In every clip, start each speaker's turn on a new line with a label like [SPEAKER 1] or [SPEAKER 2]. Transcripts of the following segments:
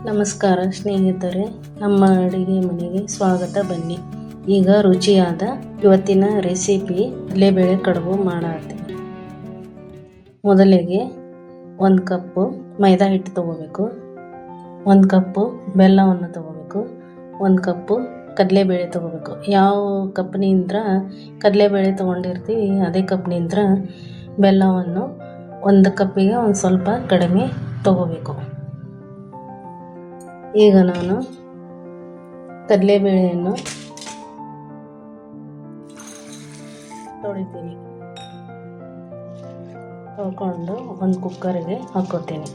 [SPEAKER 1] ನಮಸ್ಕಾರ ಸ್ನೇಹಿತರೆ, ನಮ್ಮ ಅಡಿಗೆ ಮನೆಗೆ ಸ್ವಾಗತ. ಬನ್ನಿ ಈಗ ರುಚಿಯಾದ ಇವತ್ತಿನ ರೆಸಿಪಿ ಕಡಲೆಬೇಳೆ ಕಡುಬು ಮಾಡತ್ತೀನಿ. ಮೊದಲಿಗೆ 1 ಕಪ್ಪು ಮೈದಾ ಹಿಟ್ಟು ತಗೋಬೇಕು, 1 ಕಪ್ಪು ಬೆಲ್ಲವನ್ನು ತಗೋಬೇಕು, 1 ಕಪ್ಪು ಕಡಲೆಬೇಳೆ ತಗೋಬೇಕು. ಯಾವ ಕಪ್ನಿಂದ ಕಡಲೆಬೇಳೆ ತಗೊಂಡಿರ್ತೀವಿ ಅದೇ ಕಪ್ನಿಂದ ಬೆಲ್ಲವನ್ನು 1 ಕಪ್ಪಿಗೆ ಒಂದು ಸ್ವಲ್ಪ ಕಡಿಮೆ ತಗೋಬೇಕು. ಈಗ ನಾನು ಕಡಲೆಬೇಳೆಯನ್ನು ತೊಳಿತೀನಿ. ತೊಳ್ಕೊಂಡು ಒಂದು ಕುಕ್ಕರ್ಗೆ ಹಾಕೋತೀನಿ.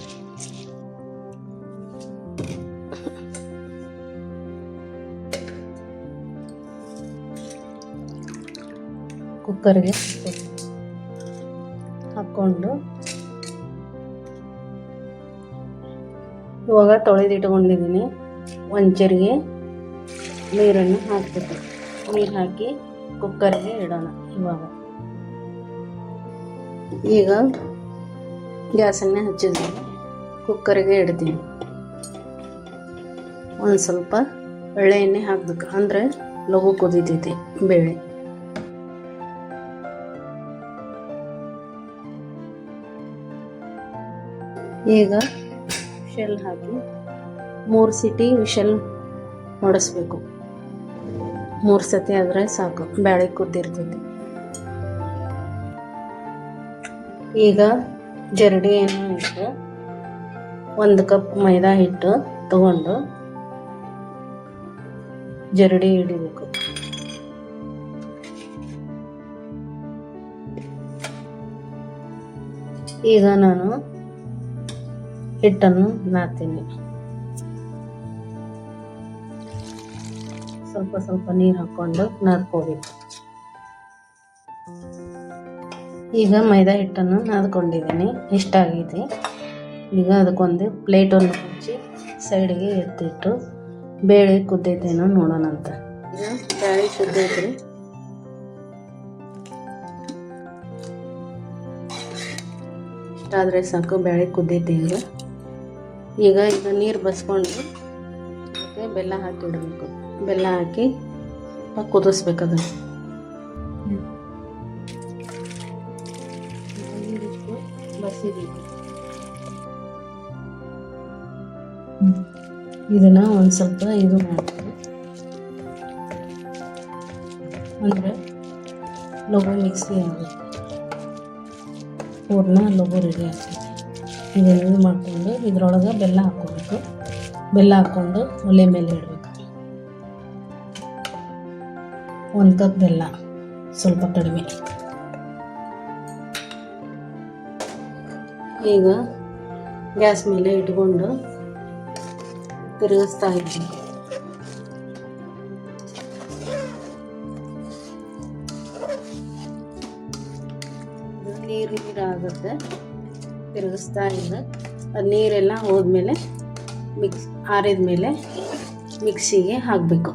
[SPEAKER 1] ಕುಕ್ಕರ್ಗೆ ಹಾಕ್ಕೊಂಡು ಇವಾಗ ತೊಳೆದಿಟ್ಕೊಂಡಿದ್ದೀನಿ. ಒಂದು ಚರಿಗೆ ನೀರನ್ನು ಹಾಕ್ಬೇಕು. ನೀರು ಹಾಕಿ ಕುಕ್ಕರ್ಗೆ ಇಡೋಣ. ಈಗ ಗ್ಯಾಸನ್ನೇ ಹಚ್ಚಿದ್ದೀನಿ, ಕುಕ್ಕರ್ಗೆ ಇಡ್ತೀನಿ. ಒಂದು ಸ್ವಲ್ಪ ಎಳ್ಳೆ ಎಣ್ಣೆ ಹಾಕ್ಬೇಕು, ಅಂದರೆ ಲಘು ಕುದೀತೈತಿ ಬೇಳೆ. ಈಗ ವಿಷಲ್ ಹಾಕಿ 3 ಸೀಟಿ ವಿಷಲ್ ಹೊಡೆಸ್ಬೇಕು. 3 ಸತಿ ಆದರೆ ಸಾಕು, ಬೇಳೆ ಕುದ್ದಿರ್ತೈತಿ. ಈಗ ಜರಡಿಯನ್ನು ಇಟ್ಟು 1 ಕಪ್ ಮೈದಾ ಹಿಟ್ಟು ತಗೊಂಡು ಜರಡಿ ಹಿಡಿಬೇಕು. ಈಗ ನಾನು ಹಿಟ್ಟನ್ನು ನಾದ್ತೀನಿ. ಸ್ವಲ್ಪ ಸ್ವಲ್ಪ ನೀರು ಹಾಕ್ಕೊಂಡು ನಾದ್ಕೋಬೇಕು. ಈಗ ಮೈದಾ ಹಿಟ್ಟನ್ನು ನಾದ್ಕೊಂಡಿದ್ದೀನಿ, ಇಷ್ಟಾಗಿದೆ. ಈಗ ಅದಕ್ಕೊಂದು ಪ್ಲೇಟನ್ನು ಮುಚ್ಚಿ ಸೈಡಿಗೆ ಎತ್ತಿಟ್ಟು ಬೇಳೆ ಕುದ್ದೈತೇನೋ ನೋಡೋಣ ಅಂತ. ಈಗ ಬೇಳೆ ಕುದ್ದೈತ್ರಿ. ಇಷ್ಟಾದರೆ ಸಾಕು, ಬೇಳೆ ಕುದ್ದೈತಿ. ಈಗ ನೀರು ಬಸ್ಕೊಂಡು ಅದಕ್ಕೆ ಬೆಲ್ಲ ಹಾಕಿ ಇಡಬೇಕು. ಬೆಲ್ಲ ಹಾಕಿ ಕುದಿಸ್ಬೇಕು. ಅದನ್ನು ಬಸಿಬೇಕು. ಇದನ್ನು ಒಂದು ಸ್ವಲ್ಪ ಇದು ಮಾಡ್ತೀನಿ, ಅಂದರೆ ಲಘು ಮಿಕ್ಸಿ ಆಗುತ್ತೆ, ಪೂರ್ಣ ಲಘು ರೆಡಿ ಆಗ್ತದೆ. ಇದನ್ನು ಮಾಡಿಕೊಂಡು ಇದರೊಳಗೆ ಬೆಲ್ಲ ಹಾಕ್ಕೋಬೇಕು. ಬೆಲ್ಲ ಹಾಕ್ಕೊಂಡು ಒಲೆ ಮೇಲೆ ಇಡಬೇಕು. 1 ಕಪ್ ಬೆಲ್ಲ, ಸ್ವಲ್ಪ ಕಡಿಮೆ. ಈಗ ಗ್ಯಾಸ್ ಮೇಲೆ ಇಟ್ಕೊಂಡು ತಿರುಗಿಸ್ತಾ ಇದ್ದೀನಿ. ನೀರಾಗುತ್ತೆ, ತಿರುಗಿಸ್ತಾ ಇಲ್ಲ. ಅದು ನೀರೆಲ್ಲ ಹೋದ್ಮೇಲೆ ಆರಿದ ಮೇಲೆ ಮಿಕ್ಸಿಗೆ ಹಾಕಬೇಕು.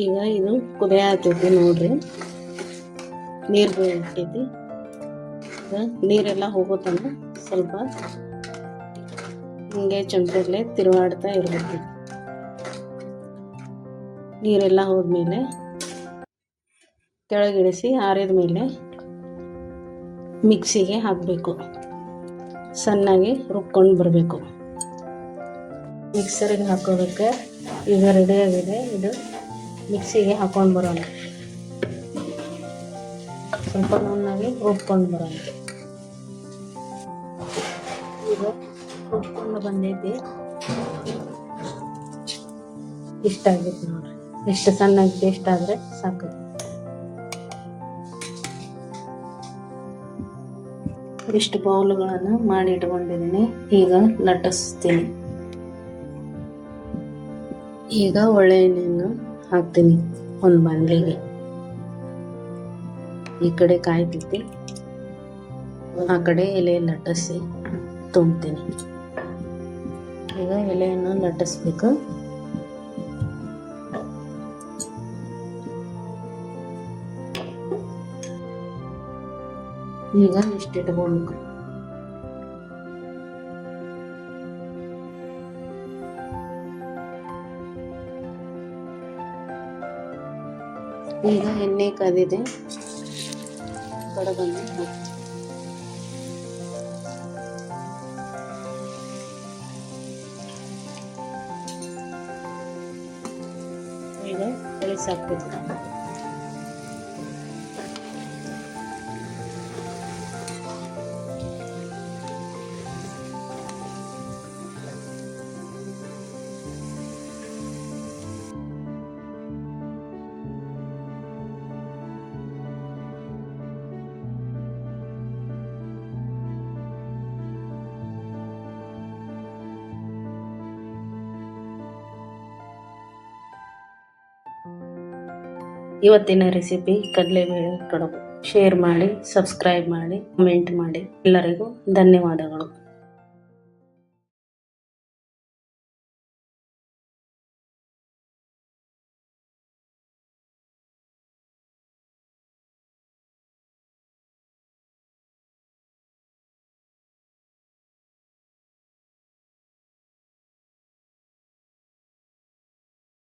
[SPEAKER 1] ಈಗ ಇದು ಕುದಿಯಾಗ್ತೈತಿ ನೋಡ್ರಿ, ನೀರು ಬೇಯ್ತೈತಿ. ನೀರೆಲ್ಲ ಹೋಗೋ ತನಕ ಸ್ವಲ್ಪ ಹಿಂಗೆ ಚಮಚದಲ್ಲೇ ತಿರುವಾಡ್ತಾ ಇರಬೇಕು. ನೀರೆಲ್ಲ ಹೋದ್ಮೇಲೆ ಕೆಳಗಿಳಿಸಿ ಆರಿದ ಮೇಲೆ ಮಿಕ್ಸಿಗೆ ಹಾಕಬೇಕು. ಸಣ್ಣಗೆ ರುಬ್ಕೊಂಡು ಬರಬೇಕು. ಮಿಕ್ಸರಿಗೆ ಹಾಕೋದಕ್ಕೆ ಈಗ ರೆಡಿಯಾಗಿದೆ. ಇದು ಮಿಕ್ಸಿಗೆ ಹಾಕೊಂಡು ಬರೋಣ. ಸ್ವಲ್ಪ ನುಣ್ಣಗೆ ರುಬ್ಕೊಂಡು ಬರೋಣ. ಈಗ ರುಬ್ಕೊಂಡು ಬಂದೈತಿ. ಇಷ್ಟ ಆಗೈತಿ ನೋಡ್ರಿ. ಇಷ್ಟು ಸಣ್ಣಗೆ ಟೇಸ್ಟ್ ಆದರೆ ಸಾಕು. ಇಷ್ಟು ಬೌಲ್ಗಳನ್ನು ಮಾಡಿ ಇಟ್ಕೊಂಡಿದ್ದೀನಿ. ಈಗ ಲಟ್ಟಿಸ್ತೀನಿ. ಈಗ ಒಳ್ಳೆ ಎಣ್ಣೆಯನ್ನು ಹಾಕ್ತೀನಿ ಒಂದು ಬಾಣಲೆಗೆ. ಈ ಕಡೆ ಕಾಯ್ತೈತಿ, ಆ ಕಡೆ ಎಲೆ ಲಟ್ಟಿಸಿ ತುಂಬ್ತೀನಿ. ಈಗ ಎಲೆಯನ್ನು ಲಟ್ಟಿಸ್ಬೇಕು. ಈಗ ಇಷ್ಟಿಟ್ಕೊಳ್ಬೇಕು. ಈಗ ಎಣ್ಣೆ ಕಾದಿದೆ, ಕಡುಬನ್ನು ಹಾಕಿ ಈಗ ಕಳಿಸಾಕ್ಬೇಕು. ಇವತ್ತಿನ ರೆಸಿಪಿ ಕಡಲೆಬೇಳೆ ಕಡುಬು. ಶೇರ್ ಮಾಡಿ, ಸಬ್ಸ್ಕ್ರೈಬ್ ಮಾಡಿ, ಕಮೆಂಟ್ ಮಾಡಿ. ಎಲ್ಲರಿಗೂ ಧನ್ಯವಾದಗಳು.